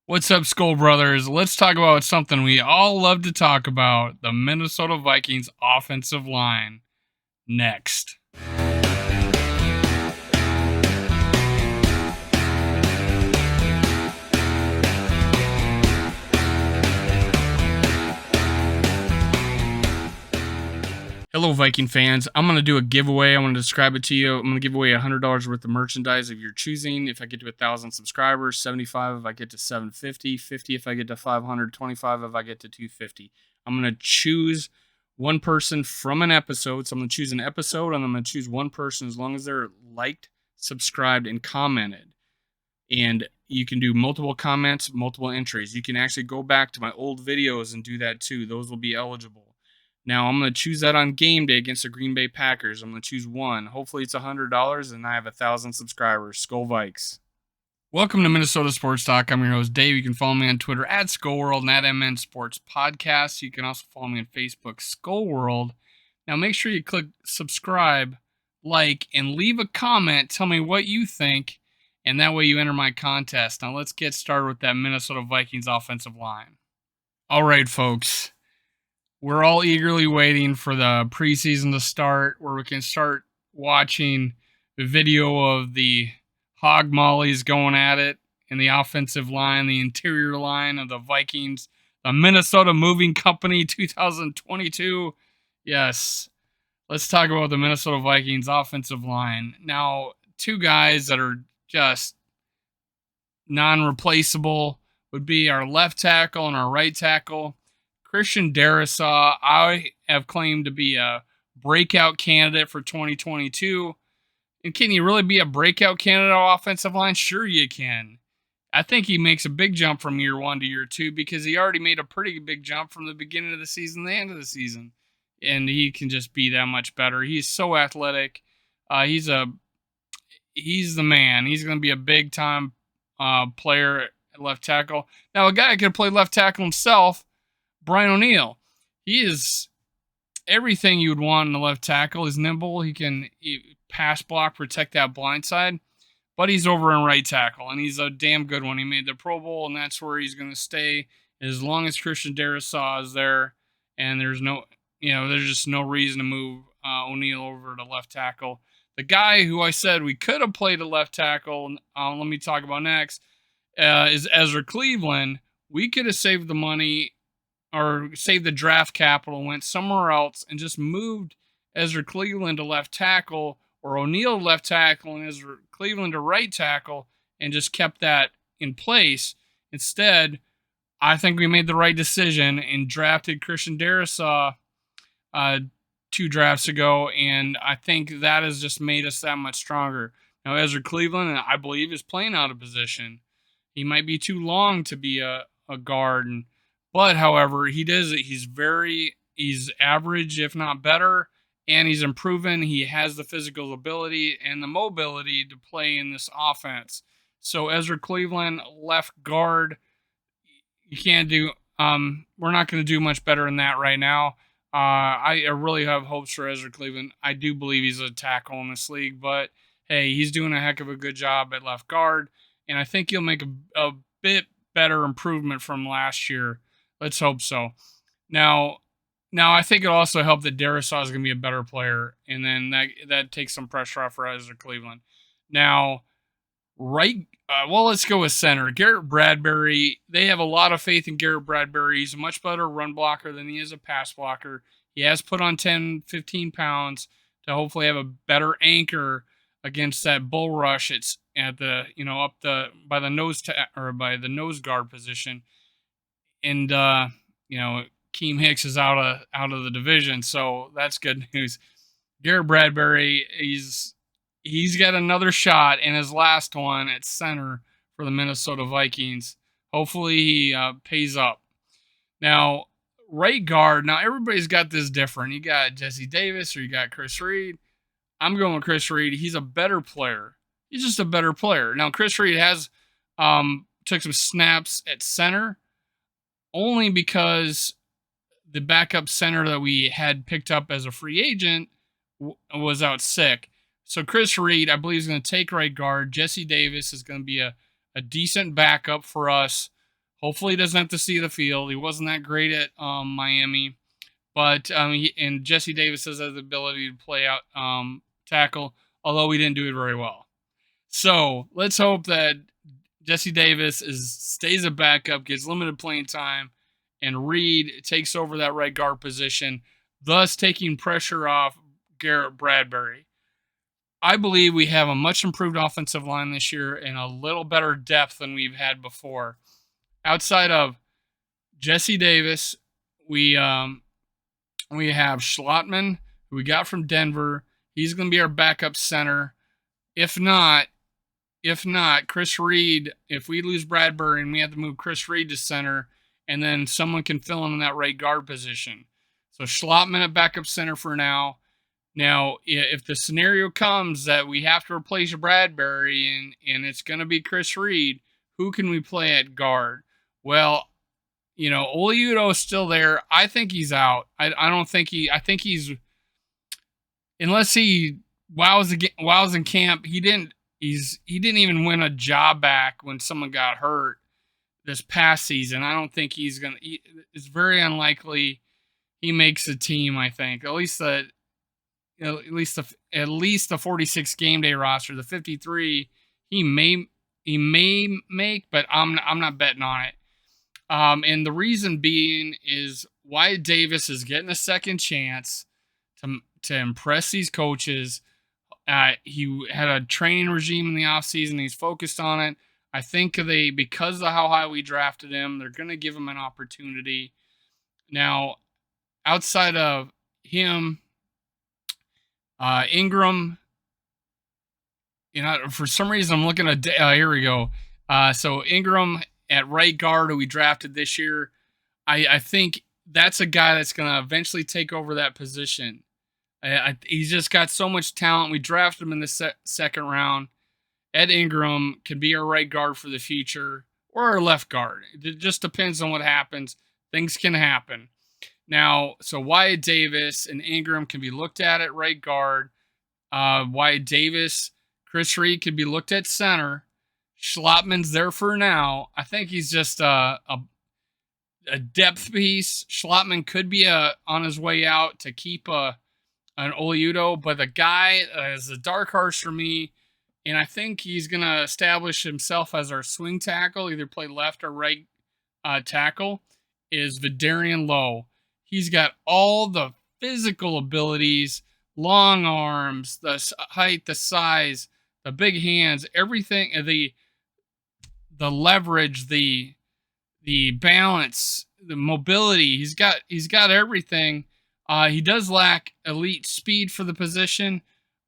What's up, Skull Brothers? Let's talk about something we all love to talk about, the Minnesota Vikings offensive line. Next. Hello, Viking fans. I'm going to do a giveaway. I'm going to describe it to you. I'm going to give away $100 worth of merchandise of your choosing. If I get to 1,000 subscribers, 75 if I get to 750, 50 if I get to 500, 25 if I get to 250. I'm going to choose one person from an episode. So I'm going to choose an episode, and I'm going to choose one person as long as they're liked, subscribed, and commented. And you can do multiple comments, multiple entries. You can actually go back to my old videos and do that too. Those will be eligible. Now, I'm going to choose that on game day against the Green Bay Packers. I'm going to choose one. Hopefully, it's $100, and I have 1,000 subscribers. Skull Vikes. Welcome to Minnesota Sports Talk. I'm your host, Dave. You can follow me on Twitter at SkullWorld and at MN Sports Podcast. You can also follow me on Facebook, SkullWorld. Now, make sure you click subscribe, like, and leave a comment. Tell me what you think, and that way you enter my contest. Now, let's get started with that Minnesota Vikings offensive line. All right, folks. We're all eagerly waiting for the preseason to start, where we can start watching the video of the hog mollies going at it in the offensive line, the interior line of the Vikings, the Minnesota Moving Company 2022. Yes, let's talk about the Minnesota Vikings offensive line. Now, two guys that are just non-replaceable would be our left tackle and our right tackle. Christiandarrisaw, I have claimed to be a breakout candidate for 2022. And can he really be a breakout candidate on offensive line? Sure you can. I think he makes a big jump from year one to year two because he already made a pretty big jump from the beginning of the season to the end of the season. And he can just be that much better. He's so athletic. He's the man. He's going to be a big-time player at left tackle. Now, a guy that could play left tackle himself, Brian O'Neill. He is everything you would want in the left tackle. He's nimble. He can pass block, protect that blind side. But he's over in right tackle, and he's a damn good one. He made the Pro Bowl, and that's where he's going to stay as long as Christiandarrisaw is there. And there's just no reason to move O'Neill over to left tackle. The guy who I said we could have played at left tackle, let me talk about next, is Ezra Cleveland. We could have saved the money or saved the draft capital, went somewhere else, and just moved Ezra Cleveland to left tackle, or O'Neill to left tackle and Ezra Cleveland to right tackle, and just kept that in place. Instead, I think we made the right decision and drafted Christiandarrisaw 2 drafts ago, and I think that has just made us that much stronger. Now, Ezra Cleveland, I believe, is playing out of position. He might be too long to be a guard, but however, he does it. He's average, if not better, and he's improving. He has the physical ability and the mobility to play in this offense. So Ezra Cleveland, left guard, you can't do. We're not going to do much better than that right now. I really have hopes for Ezra Cleveland. I do believe he's a tackle in this league, but hey, he's doing a heck of a good job at left guard, and I think he'll make a bit better improvement from last year. Let's hope so. Now I think it'll also help that Darrisaw is going to be a better player, and then that takes some pressure off for Ezra Cleveland. Now, let's go with center. Garrett Bradbury, they have a lot of faith in Garrett Bradbury. He's a much better run blocker than he is a pass blocker. He has put on 10, 15 pounds to hopefully have a better anchor against that bull rush. It's at the, by the nose guard position. And, Keem Hicks is out of the division, so that's good news. Garrett Bradbury, he's got another shot in his last one at center for the Minnesota Vikings. Hopefully he pays up. Now, right guard. Now, everybody's got this different. You got Jesse Davis or you got Chris Reed. I'm going with Chris Reed. He's a better player. He's just a better player. Now, Chris Reed has took some snaps at center only because the backup center that we had picked up as a free agent was out sick. So Chris Reed, I believe, is going to take right guard. Jesse Davis is going to be a decent backup for us Hopefully he doesn't have to see the field. He wasn't that great at Miami. But and Jesse Davis has the ability to play out tackle, although he didn't do it very well. So let's hope that Jesse Davis stays a backup, gets limited playing time, and Reed takes over that right guard position, thus taking pressure off Garrett Bradbury. I believe we have a much improved offensive line this year and a little better depth than we've had before. Outside of Jesse Davis, we have Schlottman, who we got from Denver. He's going to be our backup center. If not, Chris Reed, if we lose Bradbury and we have to move Chris Reed to center, and then someone can fill in that right guard position. So Schlottman at backup center for now. Now, if the scenario comes that we have to replace Bradbury and it's going to be Chris Reed, who can we play at guard? Well, Oliudo is still there. I think he's out. I don't think I think he's, unless he wows in camp, he didn't even win a job back when someone got hurt this past season. I don't think it's very unlikely he makes a team, I think. At least the 46 game day roster, the 53, he may make, but I'm not betting on it. And the reason being is Wyatt Davis is getting a second chance to impress these coaches. He had a training regime in the offseason. He's focused on it. I think because of how high we drafted him, they're going to give him an opportunity. Now, outside of him, Ingram, for some reason I'm looking at, here we go. So Ingram at right guard, who we drafted this year, I think that's a guy that's going to eventually take over that position. He's just got so much talent. We drafted him in the second round. Ed Ingram can be our right guard for the future, or our left guard. It just depends on what happens. Things can happen. Now, so Wyatt Davis and Ingram can be looked at right guard. Wyatt Davis, Chris Reed can be looked at center. Schlottman's there for now. I think he's just a depth piece. Schlottman could be on his way out to keep an Oliudo, but the guy is a dark horse for me, and I think he's going to establish himself as our swing tackle, either play left or right tackle, is Vidarian Lowe. He's got all the physical abilities, long arms, the height, the size, the big hands, everything, the leverage, the balance, the mobility. He's got everything. He does lack elite speed for the position,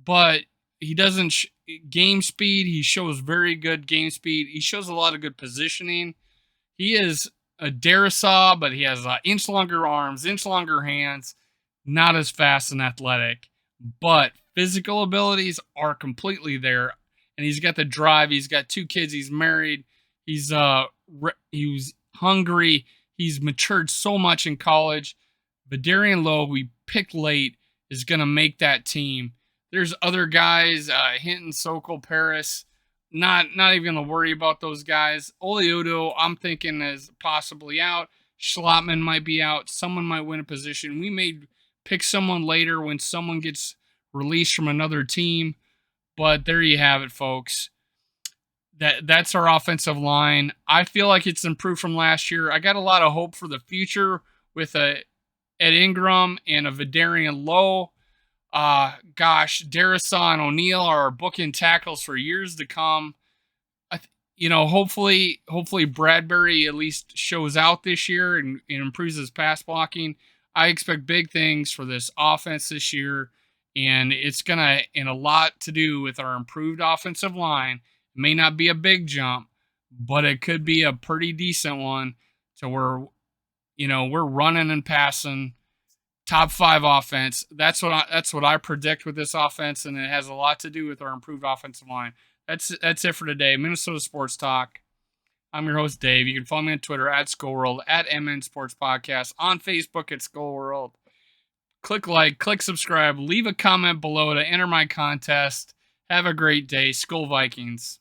but he doesn't game speed. He shows very good game speed. He shows a lot of good positioning. He is a Darrisaw, but he has inch longer arms, inch longer hands, not as fast and athletic, but physical abilities are completely there. And he's got the drive. He's got 2 kids. He's married. He was hungry. He's matured so much in college. Vidarian Lowe, we picked late, is going to make that team. There's other guys, Hinton, Sokol, Paris. Not even going to worry about those guys. Oliudo, I'm thinking, is possibly out. Schlottman might be out. Someone might win a position. We may pick someone later when someone gets released from another team. But there you have it, folks. That's our offensive line. I feel like it's improved from last year. I got a lot of hope for the future with Ed Ingram and a Vidarian Lowe. Darrisaw and O'Neal are our bookend tackles for years to come. Hopefully Bradbury at least shows out this year and improves his pass blocking. I expect big things for this offense this year, and it's gonna a lot to do with our improved offensive line. It may not be a big jump, but it could be a pretty decent one. So we're running and passing. Top 5 offense. That's what I predict with this offense, and it has a lot to do with our improved offensive line. That's it for today. Minnesota Sports Talk. I'm your host, Dave. You can follow me on Twitter at SkullWorld, at MN Sports Podcast, on Facebook at SkullWorld. Click like, click subscribe, leave a comment below to enter my contest. Have a great day. Skull Vikings.